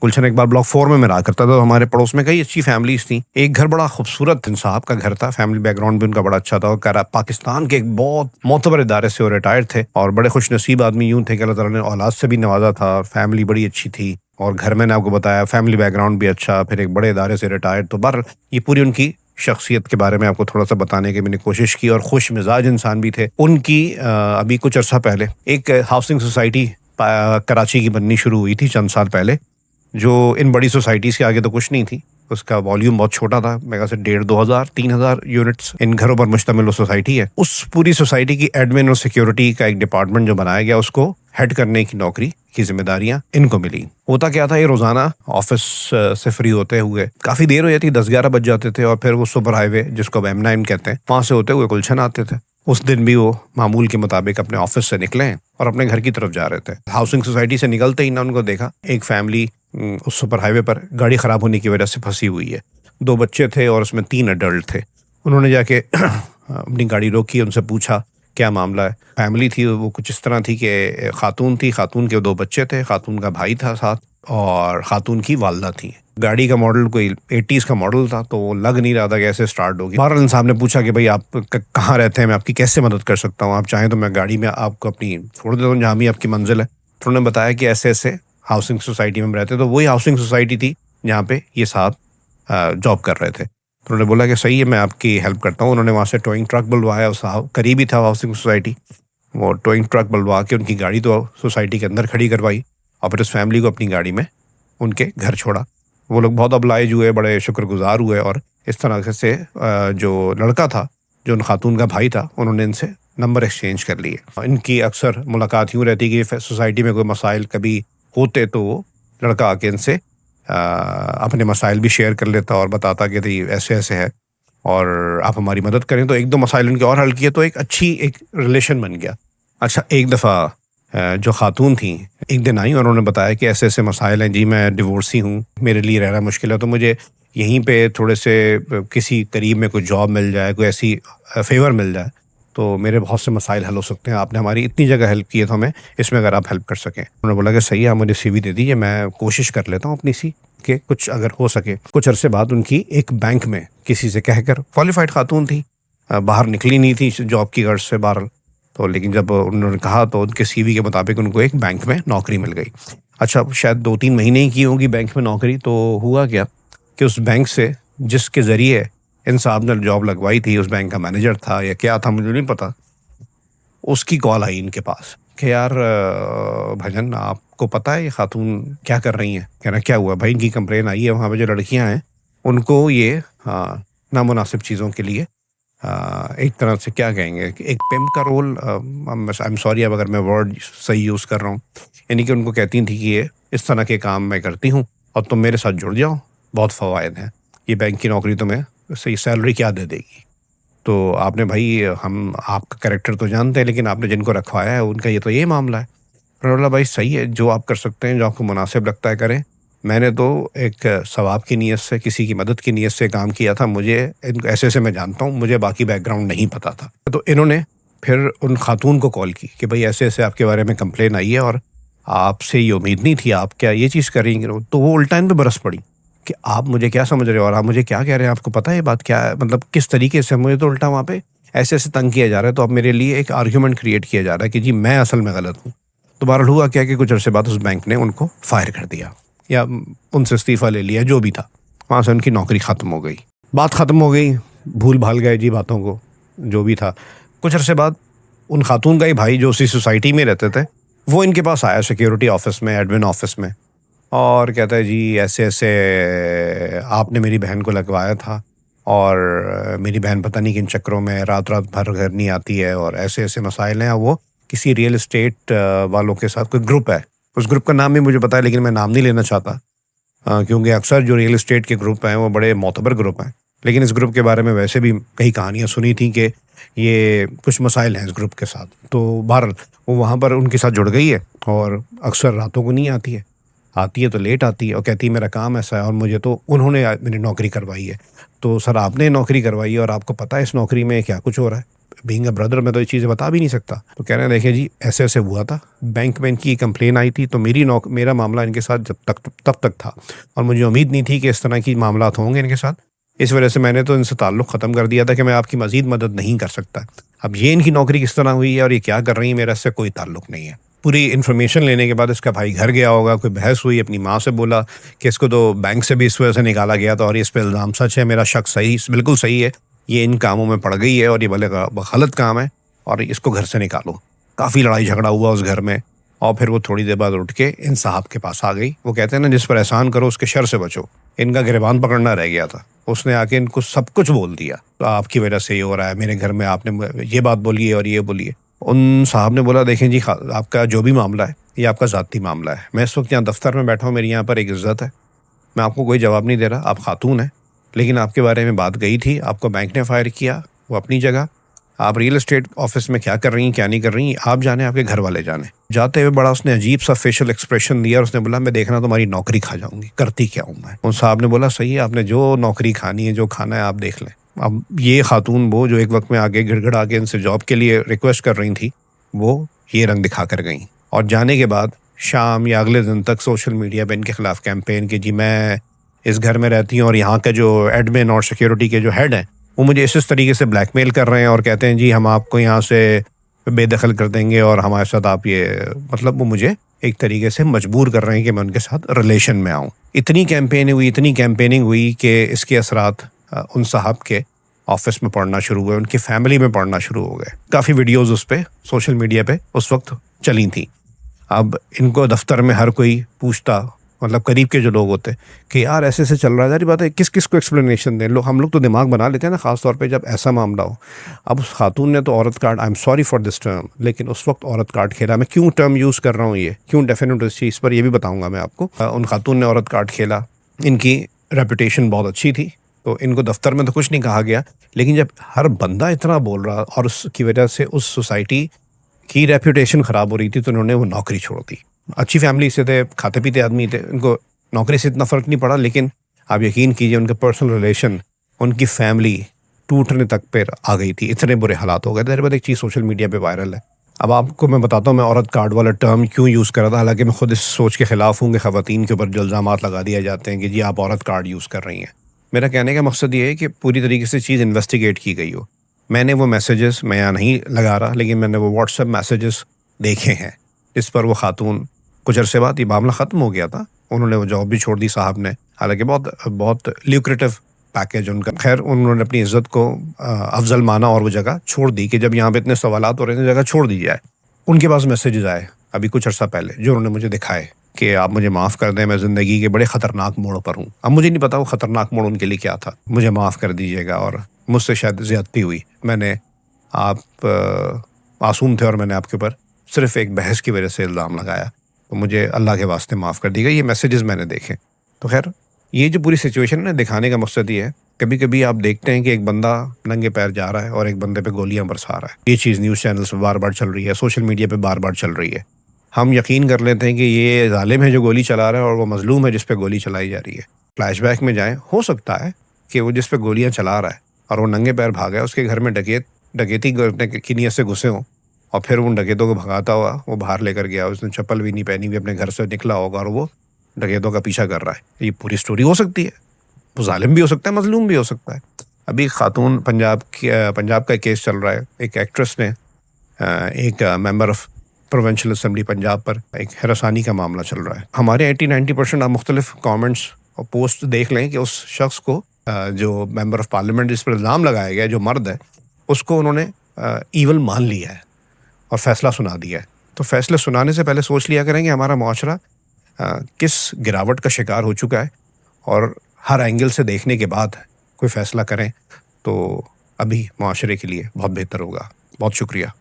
गुलशन एक बार ब्लॉक 4 में मैं रहा करता था, तो हमारे पड़ोस में कई अच्छी फैमिलीज थी। एक घर बड़ा खूबसूरत इंसाफ का घर था, फैमिली बैकग्राउंड भी उनका बड़ा अच्छा था, और पाकिस्तान के एक बहुत मोतबर इदारे से वो रिटायर्ड थे, और बड़े खुश नसीब आदमी यूं थे कि अल्लाह ताला ने औलाद से भी नवाजा था, फैमिली बड़ी अच्छी थी, और घर मैंने आपको बताया फैमिली बैकग्राउंड भी अच्छा, फिर एक बड़े इदारे से रिटायर्ड। तो बहर ये पूरी उनकी शख्सियत के बारे में आपको थोड़ा सा बताने की मैंने कोशिश की, और खुश मिजाज इंसान भी थे। उनकी अभी कुछ अर्सा पहले एक हाउसिंग सोसाइटी कराची की बननी शुरू हुई थी चंद साल पहले, जो इन बड़ी सोसाइटीज़ के आगे तो कुछ नहीं थी। उसका वॉल्यूम बहुत छोटा था, मेरे ख्याल से 1,500-2,000 यूनिट्स इन घरों पर मुश्तमिल वो सोसाइटी है। उस पूरी सोसाइटी की एडमिन और सिक्योरिटी का एक डिपार्टमेंट जो बनाया गया, उसको हेड करने की नौकरी की जिम्मेदारियां इनको मिली। होता क्या था, ये रोजाना ऑफिस से फ्री होते हुए काफी देर हो जाती, 10-11 बज जाते थे, और फिर वो सुपर हाईवे जिसको M9 कहते हैं, वहां से होते हुए गुलशन आते थे। उस दिन भी वो मामूल के मुताबिक अपने ऑफिस से निकले और अपने घर की तरफ जा रहे थे। हाउसिंग सोसाइटी से निकलते ही ना उनको देखा एक फैमिली उस सुपर हाईवे पर गाड़ी खराब होने की वजह से फंसी हुई है। 2 बच्चे थे और उसमें 3 अडल्ट थे। उन्होंने जाके अपनी गाड़ी रोकी, उनसे पूछा क्या मामला है। फैमिली थी वो कुछ इस तरह थी कि खातून थी, खातून के 2 बच्चे थे, खातून का भाई था साथ, और खातून की वालदा थी। गाड़ी का मॉडल कोई 80s का मॉडल था, तो लग नहीं रहा था कैसे स्टार्ट होगी। बहरहाल साहब ने पूछा कि भाई आप कहाँ रहते हैं, मैं आपकी कैसे मदद कर सकता हूँ, आप चाहें तो मैं गाड़ी में आपको अपनी छोड़ देता हूँ जहाँ भी आपकी मंजिल है। तो उन्होंने बताया कि ऐसे ऐसे हाउसिंग सोसाइटी में रहते, तो वही हाउसिंग सोसाइटी थी जहाँ पे ये साहब जॉब कर रहे थे। तो उन्होंने बोला कि सही है, मैं आपकी हेल्प करता हूँ। उन्होंने वहाँ से टोइंग ट्रक बुलवाया, उस करीब ही था हाउसिंग सोसाइटी, वो टोइंग ट्रक बुलवा के उनकी गाड़ी तो सोसाइटी के अंदर खड़ी करवाई, और फिर उस फैमिली को अपनी गाड़ी में उनके घर छोड़ा। वो लोग बहुत oblige हुए, बड़े शुक्रगुजार हुए, और इस तरह से जो लड़का था, जो उन खातून का भाई था, उन्होंने इनसे नंबर एक्सचेंज कर लिए। इनकी अक्सर मुलाकात यूँ रहती कि सोसाइटी में कोई मसाइल कभी होते तो वो लड़का आके इनसे अपने मसाइल भी शेयर कर लेता और बताता कि भाई ऐसे ऐसे है और आप हमारी मदद करें। तो 1-2 मसाइल उनके और हल किए, तो एक अच्छी एक रिलेशन बन गया। अच्छा, एक दफ़ा जो खातून थी एक दिन आई और उन्होंने बताया कि ऐसे ऐसे मसाइल हैं जी, मैं डिवोर्सी हूँ, मेरे लिए रहना मुश्किल है, तो मुझे यहीं पे थोड़े से किसी करीब में कोई जॉब मिल जाए, कोई ऐसी फेवर मिल जाए, तो मेरे बहुत से मसाइल हल हो सकते हैं। आपने हमारी इतनी जगह हेल्प की है, तो हमें इसमें अगर आप हेल्प कर सकें। उन्होंने बोला कि सही है, आप मुझे CV दे दीजिए, मैं कोशिश कर लेता हूँ अपनी सी कि कुछ अगर हो सके। कुछ अरसे बाद उनकी एक बैंक में किसी से कहकर, क्वालिफाइड खातून थी, बाहर निकली नहीं थी जॉब की गर्ज से बाहर, तो लेकिन जब उन्होंने कहा तो उनके CV के मुताबिक उनको एक बैंक में नौकरी मिल गई। अच्छा, शायद 2-3 महीने ही की होगी बैंक में नौकरी। तो हुआ क्या कि उस बैंक से जिसके ज़रिए इन साहब ने जॉब लगवाई थी, उस बैंक का मैनेजर था या क्या था मुझे नहीं पता, उसकी कॉल आई इनके पास कि यार भजन, आपको पता है ये खातून क्या कर रही हैं? कह रहा क्या हुआ भाई? इनकी कंप्लेन आई है, वहाँ पे जो लड़कियाँ हैं उनको ये नामुनासिब चीज़ों के लिए एक तरह से क्या कहेंगे कि एक पिम्प का रोल, आई एम सॉरी अब अगर मैं वर्ड सही यूज़ कर रहा हूँ, यानी कि उनको कहती थी कि ये इस तरह के काम मैं करती हूँ और तुम मेरे साथ जुड़ जाओ, बहुत फ़वायद हैं, ये बैंक की नौकरी तुम्हें सही सैलरी क्या दे देगी। तो आपने भाई, हम आपका कैरेक्टर तो जानते हैं, लेकिन आपने जिनको रखवाया है उनका ये तो ये मामला है। उन्होंने बोला भाई सही है, जो आप कर सकते हैं, जो आपको मुनासिब लगता है करें। मैंने तो एक सवाब की नीयत से, किसी की मदद की नीयत से काम किया था, मुझे इनको ऐसे ऐसे मैं जानता हूँ, मुझे बाकी बैकग्राउंड नहीं पता था। तो इन्होंने फिर उन खातून को कॉल की कि भाई ऐसे ऐसे आपके बारे में कंप्लेन आई है और आपसे ये उम्मीद नहीं थी, आप क्या ये चीज़ कर रही हैं? तो वो उल्टा इन पे बरस पड़ी कि आप मुझे क्या समझ रहे हो और आप मुझे क्या कह रहे हैं, आपको पता है ये बात क्या है, मतलब किस तरीके से मुझे तो उल्टा वहाँ पे ऐसे ऐसे तंग किया जा रहा है, तो अब मेरे लिए एक आर्ग्यूमेंट क्रिएट किया जा रहा है कि जी मैं असल में गलत हूँ। तो बहरहाल हुआ क्या कि कुछ अर्से बाद उस बैंक ने उनको फायर कर दिया या उनसे इस्तीफ़ा ले लिया, जो भी था, वहाँ से उनकी नौकरी ख़त्म हो गई। बात ख़त्म हो गई, भूल भाल गए जी बातों को, जो भी था। कुछ अर्से बाद उन खातून का ही भाई जो उसी सोसाइटी में रहते थे, वो इनके पास आया सिक्योरिटी ऑफिस में, एडमिन ऑफिस में, और कहता है जी ऐसे ऐसे आपने मेरी बहन को लगवाया था और मेरी बहन पता नहीं किन चक्करों में रात रात भर घर नहीं आती है, और ऐसे ऐसे मसाइल हैं। वो किसी रियल एस्टेट वालों के साथ कोई ग्रुप है, उस ग्रुप का नाम भी मुझे पता है लेकिन मैं नाम नहीं लेना चाहता, क्योंकि अक्सर जो रियल एस्टेट के ग्रुप हैं वो बड़े मोतबर ग्रुप हैं। लेकिन इस ग्रुप के बारे में वैसे भी कई कहानियाँ सुनी थी कि ये कुछ मसाइल हैं इस ग्रुप के साथ। तो बहरहाल वो वहाँ पर उनके साथ जुड़ गई है और अक्सर रातों को नहीं आती है, आती है तो लेट आती है और कहती है मेरा काम ऐसा है और मुझे तो उन्होंने मेरी नौकरी करवाई है। तो सर आपने नौकरी करवाई है और आपको पता है इस नौकरी में क्या कुछ हो रहा है? बीइंग अ ब्रदर मैं तो ये चीज़ें बता भी नहीं सकता। तो कह रहे हैं देखिए जी ऐसे ऐसे हुआ था, बैंक में इनकी कंप्लेन आई थी, तो मेरा मामला इनके साथ तब तक था और मुझे उम्मीद नहीं थी कि इस तरह की मामलात होंगे इनके साथ। इस वजह से मैंने तो इनसे ताल्लुक़ ख़त्म कर दिया था कि मैं आपकी मज़ीद मदद नहीं कर सकता। अब ये इनकी नौकरी किस तरह हुई है और ये क्या कर रही है, मेरा इससे कोई ताल्लुक़ नहीं है। पूरी इन्फॉर्मेशन लेने के बाद इसका भाई घर गया होगा, कोई बहस हुई, अपनी माँ से बोला कि इसको तो बैंक से भी इस वजह से निकाला गया था और ये इस पे इल्ज़ाम सच है, मेरा शक बिल्कुल सही है, ये इन कामों में पड़ गई है और ये भले गलत काम है और इसको घर से निकालो। काफ़ी लड़ाई झगड़ा हुआ उस घर में और फिर वो थोड़ी देर बाद उठ के इन साहब के पास आ गई। वो कहते हैं ना, जिस पर एहसान करो उसके शर से बचो। इनका गिरबान पकड़ना रह गया था। उसने आके इनको सब कुछ बोल दिया, तो आपकी वजह से ये हो रहा है, मेरे घर में आपने ये बात बोली है और ये बोली है। उन साहब ने बोला देखें जी, आपका जो भी मामला है ये आपका ज़ाती मामला है। मैं इस वक्त यहाँ दफ्तर में बैठा हूँ, मेरी यहाँ पर एक इज़्ज़त है, मैं आपको कोई जवाब नहीं दे रहा, आप खातून हैं, लेकिन आपके बारे में बात गई थी, आपको बैंक ने फायर किया, वो अपनी जगह। आप रियल एस्टेट ऑफिस में क्या कर रही हैं, क्या नहीं कर रही हैं, आप जाने, आपके घर वाले जाने। जाते हुए बड़ा उसने अजीब सा फेशियल एक्सप्रेशन दिया और उसने बोला मैं देखना तुम्हारी नौकरी खा जाऊंगी, करती क्या हूँ मैं। उन साहब ने बोला सही है, आपने जो नौकरी खानी है, जो खाना है आप देख लें। अब ये खातून वो जो एक वक्त में आगे गिड़गिड़ा के इनसे जॉब के लिए रिक्वेस्ट कर रही थी, वो ये रंग दिखा कर गई और जाने के बाद शाम या अगले दिन तक सोशल मीडिया पे इनके खिलाफ कैंपेन कि जी मैं इस घर में रहती हूँ और यहाँ के जो एडमिन और सिक्योरिटी के जो हेड हैं वो मुझे इस तरीके से ब्लैकमेल कर रहे हैं और कहते हैं जी हम आपको यहाँ से बेदखल कर देंगे और हमारे साथ आप ये, मतलब वो मुझे एक तरीके से मजबूर कर रहे हैं कि मैं उनके साथ रिलेशन में आऊँ। इतनी कैंपेनिंग हुई कि इसके असरात उन साहब के ऑफिस में पढ़ना शुरू हुए, उनकी फैमिली में पढ़ना शुरू हो गए। काफ़ी वीडियोज़ उस पर सोशल मीडिया पे उस वक्त चली थी। अब इनको दफ्तर में हर कोई पूछता, मतलब करीब के जो लोग होते कि यार ऐसे ऐसे चल रहा है, सारी बात है, किस किस को एक्सप्लेनेशन दें। हम लोग तो दिमाग बना लेते हैं ना, ख़ास तौर पे जब ऐसा मामला हो। अब उस खातून ने तो औरत card, I am sorry for this term, लेकिन उस वक्त औरत कार्ड खेला। मैं क्यों टर्म यूज़ कर रहा हूँ, ये क्यों डेफिनेट इस चीज़ पर ये भी बताऊँगा मैं आपको। उन खातून ने औरत कार्ड खेला, इनकी रेपुटेशन बहुत अच्छी थी, तो इनको दफ्तर में तो कुछ नहीं कहा गया, लेकिन जब हर बंदा इतना बोल रहा और उसकी वजह से उस सोसाइटी की रेपुटेशन ख़राब हो रही थी, तो उन्होंने वो नौकरी छोड़ दी। अच्छी फैमिली से थे, खाते पीते आदमी थे, उनको नौकरी से इतना फ़र्क नहीं पड़ा, लेकिन आप यकीन कीजिए उनके पर्सनल रिलेशन, उनकी फैमिली टूटने तक पर आ गई थी, इतने बुरे हालात हो गए थे। एक चीज़ सोशल मीडिया पे वायरल है। अब आपको मैं बताता हूँ मैं औरत कार्ड वाला टर्म क्यों यूज़ कर रहा था, हालांकि मैं खुद इस सोच के ख़िलाफ़ हूँ कि ख़वातीन के ऊपर जो इल्ज़ामात लगा दिए जाते हैं कि जी आप औरत कार्ड यूज़ कर रही हैं। मेरा कहने का मकसद ये है कि पूरी तरीके से चीज़ इन्वेस्टिगेट की गई हो। मैंने वो मैसेजेस मैं यहाँ नहीं लगा रहा, लेकिन मैंने वो व्हाट्सएप मैसेजेस देखे हैं जिस पर वो खातून, कुछ अरसे बाद ये मामला ख़त्म हो गया था, उन्होंने वो जॉब भी छोड़ दी साहब ने, हालांकि बहुत बहुत ल्यूक्रेटिव पैकेज उनका। खैर उन्होंने अपनी इज़्ज़त को अफजल माना और वो जगह छोड़ दी कि जब यहाँ पे इतने सवालात हो रहे थे, जगह छोड़ दी जाए। उनके पास मैसेजेस आए अभी कुछ अर्सा पहले जो उन्होंने मुझे दिखाए कि आप मुझे माफ़ कर दें, मैं ज़िंदगी के बड़े ख़तरनाक मोड़ पर हूँ। अब मुझे नहीं पता वो ख़तरनाक मोड़ उनके लिए क्या था, मुझे माफ़ कर दीजिएगा और मुझसे शायद ज़्यादती हुई। आप मासूम थे और मैंने आपके ऊपर सिर्फ एक बहस की वजह से इल्ज़ाम लगाया, तो मुझे अल्लाह के वास्ते माफ़ कर दीजिएगा। ये मैसेजेस मैंने देखे। तो खैर ये जो पूरी सिचुएशन है दिखाने का मकसद ये है, कभी कभी आप देखते हैं कि एक बंदा नंगे पैर जा रहा है और एक बंदे पे गोलियां बरसा रहा है। ये चीज़ न्यूज़ चैनल्स में बार बार चल रही है, सोशल मीडिया पे बार बार चल रही है। हम यकीन कर लेते हैं कि ये जालिम है जो गोली चला रहा है और वो मजलूम है जिस पे गोली चलाई जा रही है। फ्लैशबैक में जाएं, हो सकता है कि वो जिस पे गोलियां चला रहा है और वो नंगे पैर भागा है, उसके घर में डकैती की नीयत से घुसे हों और फिर उन डकैतों को भगाता हुआ वो बाहर लेकर गया, उसने चप्पल भी नहीं पहनी हुई, अपने घर से निकला होगा और वो डकैतों का पीछा कर रहा है। ये पूरी स्टोरी हो सकती है। वो जालिम भी हो सकता है, मजलूम भी हो सकता है। अभी खातून पंजाब का केस चल रहा है। एक एक्ट्रेस ने एक member of provincial assembly Punjab पर एक हरासानी का मामला चल रहा है। हमारे 80-90% आप मुख्तलिफ कमेंट्स और पोस्ट देख लें कि उस शख्स को जो मेंबर ऑफ पार्लियामेंट जिस पर इल्ज़ाम लगाया गया, जो मर्द है, उसको उन्होंने ईवल मान लिया है और फैसला सुना दिया है। तो फैसले सुनाने से पहले सोच लिया करें कि हमारा मुआशरा किस गिरावट का शिकार हो चुका है और हर एंगल से देखने के बाद कोई फ़ैसला करें तो अभी मुआशरे के लिए बहुत बेहतर होगा। बहुत शुक्रिया।